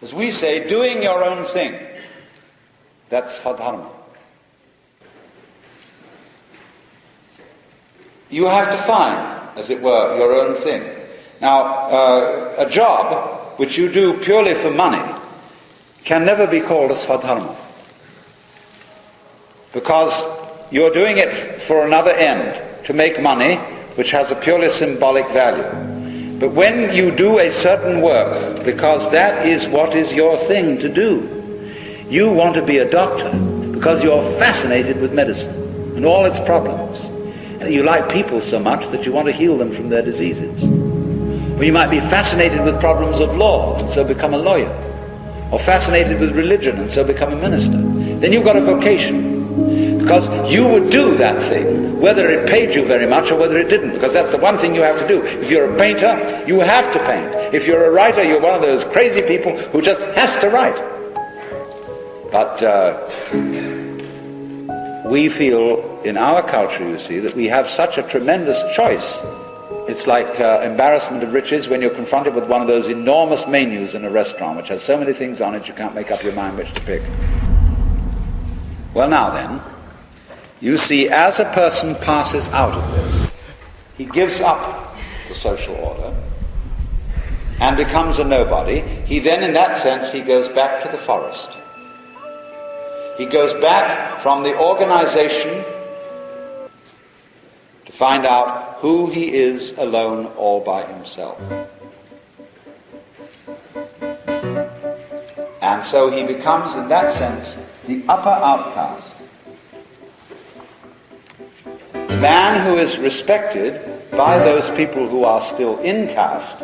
As we say, doing your own thing. That's Dharma. You have to find, as it were, your own thing. Now, a job which you do purely for money can never be called a Svadharma, because you're doing it for another end, to make money, which has a purely symbolic value. But when you do a certain work, because that is what is your thing to do, you want to be a doctor because you're fascinated with medicine and all its problems. You like people so much that you want to heal them from their diseases. Or you might be fascinated with problems of law and so become a lawyer. Or fascinated with religion and so become a minister. Then you've got a vocation. Because you would do that thing, whether it paid you very much or whether it didn't. Because that's the one thing you have to do. If you're a painter, you have to paint. If you're a writer, you're one of those crazy people who just has to write. But we feel in our culture, you see, that we have such a tremendous choice. It's like embarrassment of riches when you're confronted with one of those enormous menus in a restaurant which has so many things on it you can't make up your mind which to pick. Well, now then, you see, as a person passes out of this, he gives up the social order and becomes a nobody. He then, in that sense, he goes back to the forest. He goes back from the organization to find out who he is alone all by himself. And so he becomes, in that sense, the upper outcast. The man who is respected by those people who are still in caste,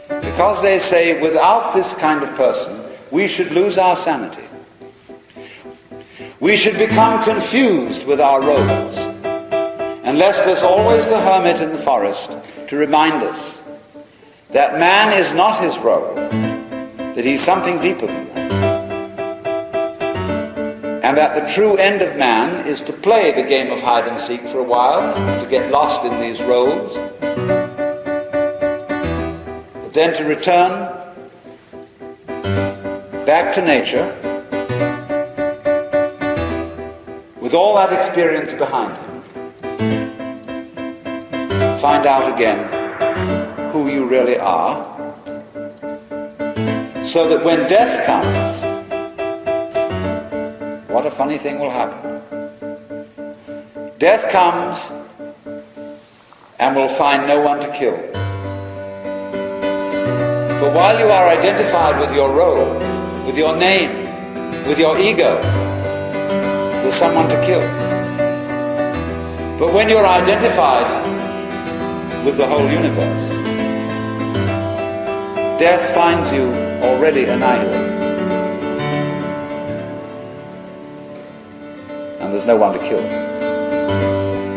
because they say, without this kind of person, we should lose our sanity. We should become confused with our roles, unless there's always the hermit in the forest to remind us that man is not his role, that he's something deeper than that, and that the true end of man is to play the game of hide and seek for a while, to get lost in these roles, but then to return back to nature with all that experience behind him. Find out again who you really are, so that when death comes, what a funny thing will happen. Death comes and will find no one to kill. For while you are identified with your role, with your name, with your ego, there's someone to kill. But when you're identified with the whole universe, death finds you already annihilated. And there's no one to kill.